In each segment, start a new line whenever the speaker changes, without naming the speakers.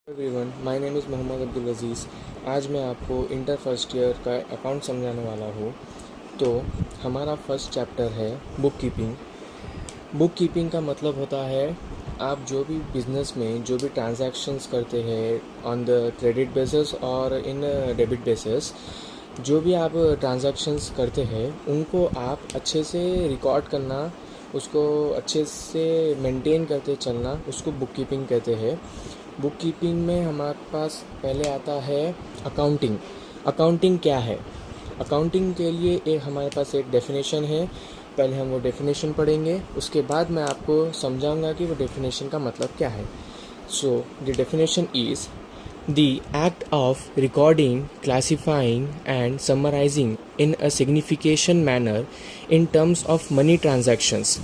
Everyone, my name is Mohammed Abdul Aziz. आज मैं आपको इंटर फर्स्ट ईयर का अकाउंट समझाने वाला हूँ। तो हमारा फर्स्ट चैप्टर है बुक कीपिंग। बुक कीपिंग का मतलब होता है आप जो भी बिज़नेस में जो भी ट्रांजैक्शंस करते हैं ऑन द क्रेडिट बेसिस और इन डेबिट बेसिस, जो भी आप ट्रांजैक्शंस करते हैं उनको आप अच्छे से रिकॉर्ड करना, उसको अच्छे से मेंटेन करते चलना, उसको बुक कीपिंग कहते हैं। बुक कीपिंग में हमारे पास पहले आता है अकाउंटिंग। अकाउंटिंग क्या है? अकाउंटिंग के लिए हमारे पास एक डेफिनेशन है। पहले हम वो डेफिनेशन पढ़ेंगे, उसके बाद मैं आपको समझाऊंगा कि वो डेफिनेशन का मतलब क्या है। So the definition is the act of recording, classifying, and summarizing in a signification manner in terms of money transactions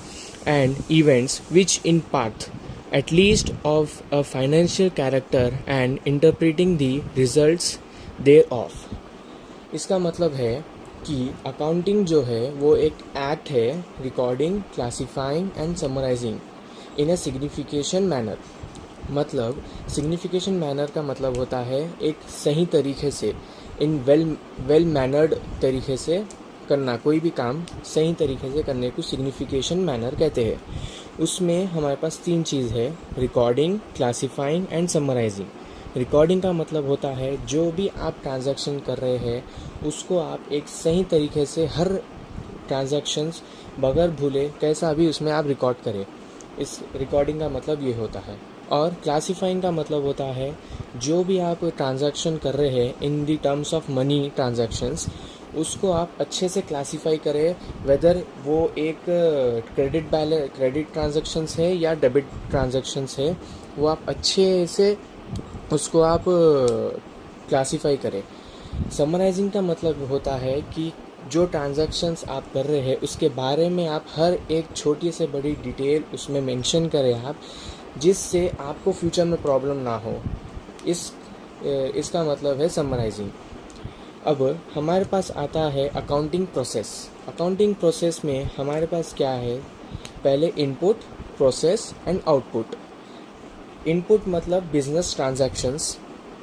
and events which in part at least of a financial character and interpreting the results thereof। इसका मतलब है कि accounting जो है वो एक act है recording, classifying and summarising in a signification manner. मतलब सिग्निफिकेशन मैनर का मतलब होता है एक सही तरीके से, इन वेल मैनर्ड तरीके से करना। कोई भी काम सही तरीके से करने को सिग्निफिकेशन मैनर कहते हैं। उसमें हमारे पास 3 चीज़ है: recording, classifying and summarising. Recording का मतलब होता है जो भी आप ट्रांजैक्शन कर रहे हैं उसको आप एक सही तरीके से हर ट्रांजैक्शंस बगैर भूले कैसा भी उसमें आप रिकॉर्ड करें। इस रिकॉर्डिंग का मतलब ये होता है। और क्लासीफाइंग का मतलब होता है जो भी आप ट्रांजैक्शन कर रहे हैं in the terms of money transactions, उसको आप अच्छे से क्लासीफाई करें, वेदर वो एक क्रेडिट ट्रांजैक्शंस है या डेबिट ट्रांजैक्शंस है, वो आप अच्छे से उसको आप क्लासीफाई करें। समराइजिंग का मतलब होता है कि जो ट्रांजैक्शंस आप कर रहे हैं उसके बारे में आप हर एक छोटी से बड़ी डिटेल उसमें मेंशन करें आप, जिससे आपको फ्यूचर में प्रॉब्लम ना हो। इसका मतलब है समराइजिंग। अब हमारे पास आता है अकाउंटिंग प्रोसेस। अकाउंटिंग प्रोसेस में हमारे पास क्या है? पहले input, process and output. Input मतलब बिजनेस ट्रांजैक्शंस,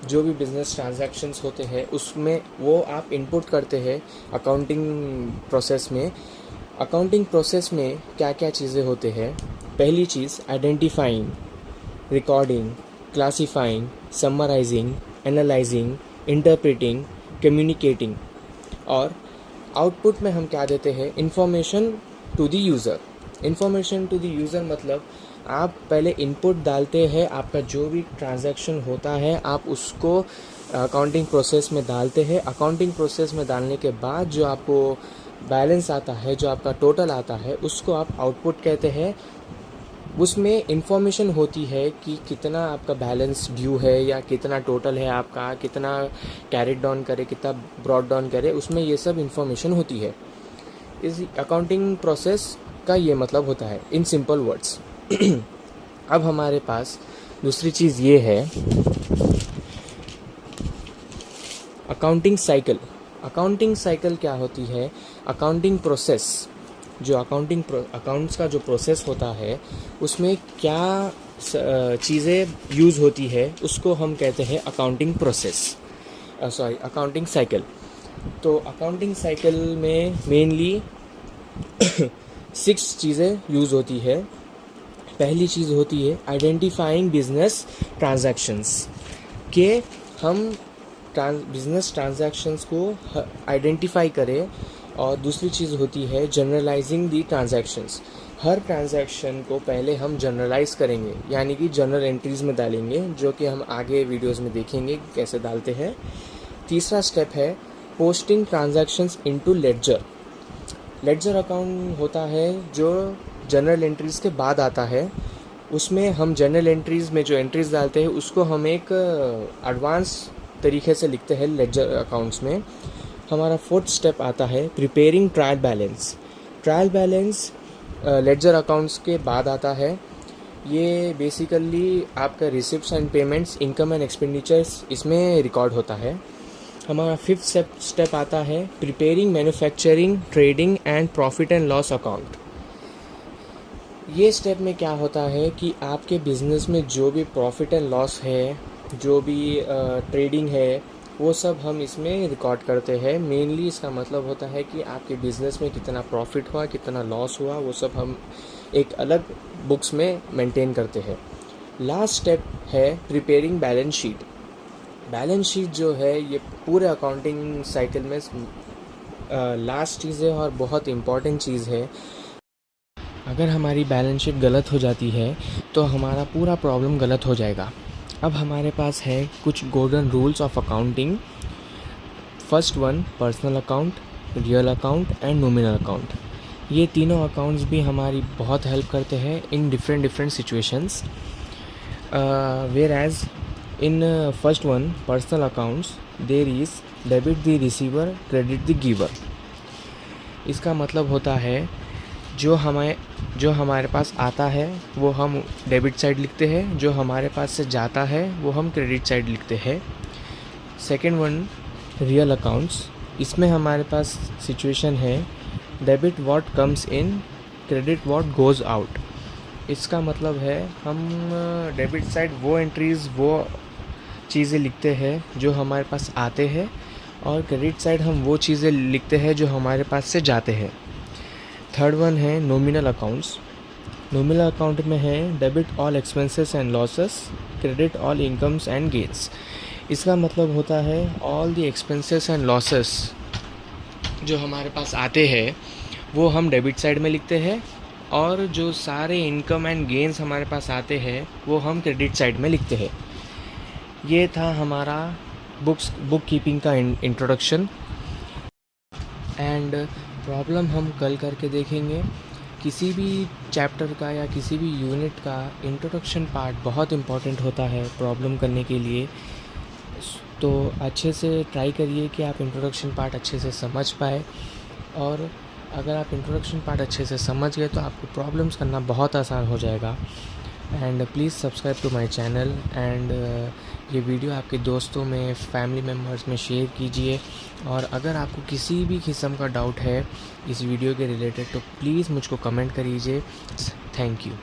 जो भी बिजनेस ट्रांजैक्शंस होते हैं उसमें वो आप इनपुट करते हैं अकाउंटिंग प्रोसेस में। अकाउंटिंग प्रोसेस में क्या क्या चीज़ें होते हैं? पहली चीज़ identifying, recording, classifying, summarising, analysing, interpreting, communicating. और आउटपुट में हम क्या देते हैं? Information to the user. Information to the user मतलब आप पहले इनपुट डालते हैं, आपका जो भी ट्रांजैक्शन होता है आप उसको अकाउंटिंग प्रोसेस में डालते हैं। अकाउंटिंग प्रोसेस में डालने के बाद जो आपको बैलेंस आता है, जो आपका टोटल आता है, उसको आप आउटपुट कहते हैं। उसमें इंफॉर्मेशन होती है कि कितना आपका बैलेंस ड्यू है या कितना टोटल है आपका, कितना कैरिड डाउन करे, कितना ब्रॉड डाउन करे, उसमें ये सब इंफॉर्मेशन होती है। इस अकाउंटिंग प्रोसेस का ये मतलब होता है इन सिंपल वर्ड्स। अब हमारे पास दूसरी चीज़ ये है अकाउंटिंग साइकिल। अकाउंटिंग साइकिल क्या होती है? अकाउंटिंग प्रोसेस, जो अकाउंट्स का जो प्रोसेस होता है उसमें क्या चीज़ें यूज़ होती है उसको हम कहते हैं अकाउंटिंग अकाउंटिंग साइकिल। तो अकाउंटिंग साइकिल में मेनली 6 चीज़ें यूज़ होती है। पहली चीज़ होती है आइडेंटिफाइंग बिजनेस ट्रांजैक्शंस, के हम बिजनेस ट्रांजैक्शंस को आइडेंटिफाई करें। और दूसरी चीज़ होती है जनरलाइजिंग दी ट्रांजैक्शंस। हर ट्रांजैक्शन को पहले हम जनरलाइज करेंगे, यानी कि जनरल एंट्रीज़ में डालेंगे, जो कि हम आगे वीडियोस में देखेंगे कैसे डालते हैं। तीसरा स्टेप है posting transactions into ledger. Ledger account होता है जो जनरल एंट्रीज़ के बाद आता है। उसमें हम जनरल एंट्रीज़ में जो एंट्रीज़ डालते हैं उसको हम एक एडवांस तरीके से लिखते हैं लेडजर अकाउंट्स में। हमारा 4th स्टेप आता है preparing trial balance. Trial balance ledger accounts के बाद आता है। ये बेसिकली आपका receipts and payments, income and expenditures इसमें रिकॉर्ड होता है। हमारा 5th स्टेप आता है preparing manufacturing, trading and profit and loss account. ये स्टेप में क्या होता है कि आपके बिज़नेस में जो भी प्रॉफिट एंड लॉस है जो भी ट्रेडिंग है वो सब हम इसमें रिकॉर्ड करते हैं। मेनली इसका मतलब होता है कि आपके बिज़नेस में कितना प्रॉफिट हुआ, कितना लॉस हुआ, वो सब हम एक अलग बुक्स में मेंटेन करते हैं। लास्ट स्टेप है preparing balance sheet. Balance sheet जो है ये पूरे अकाउंटिंग साइकिल में लास्ट चीज़ है और बहुत इम्पॉर्टेंट चीज़ है। अगर हमारी बैलेंस शीट गलत हो जाती है तो हमारा पूरा प्रॉब्लम गलत हो जाएगा। अब हमारे पास है कुछ golden rules of accounting. First one, personal account, real account and nominal account. ये तीनों अकाउंट्स भी हमारी बहुत हेल्प करते हैं in different situations. Where as in first one, personal accounts, there is debit the receiver, credit the giver. इसका मतलब होता है जो हमारे पास आता है वो हम डेबिट साइड लिखते हैं, जो हमारे पास से जाता है वो हम क्रेडिट साइड लिखते हैं। Second one, real accounts. इसमें हमारे पास सिचुएशन है debit what comes in, credit what goes out. इसका मतलब है हम डेबिट साइड वो एंट्रीज़, वो चीज़ें लिखते हैं जो हमारे पास आते हैं, और क्रेडिट साइड हम वो चीज़ें लिखते हैं जो हमारे पास से जाते हैं। थर्ड वन है नॉमिनल अकाउंट्स। नॉमिनल अकाउंट में है debit all expenses and losses, credit all incomes and gains. इसका मतलब होता है all the expenses and losses जो हमारे पास आते हैं वो हम डेबिट साइड में लिखते हैं, और जो सारे इनकम एंड गेन्स हमारे पास आते हैं वो हम क्रेडिट साइड में लिखते हैं। ये था हमारा बुक कीपिंग का इंट्रोडक्शन। एंड प्रॉब्लम हम कल करके देखेंगे। किसी भी चैप्टर का या किसी भी यूनिट का इंट्रोडक्शन पार्ट बहुत इम्पॉर्टेंट होता है प्रॉब्लम करने के लिए। तो अच्छे से ट्राई करिए कि आप इंट्रोडक्शन पार्ट अच्छे से समझ पाए, और अगर आप इंट्रोडक्शन पार्ट अच्छे से समझ गए तो आपको प्रॉब्लम्स करना बहुत आसान हो जाएगा। And please subscribe to my channel, and ये वीडियो आपके दोस्तों में, फैमिली मेम्बर्स में शेयर कीजिए। और अगर आपको किसी भी किस्म का डाउट है इस वीडियो के रिलेटेड तो प्लीज़ मुझको कमेंट करिए। Thank you.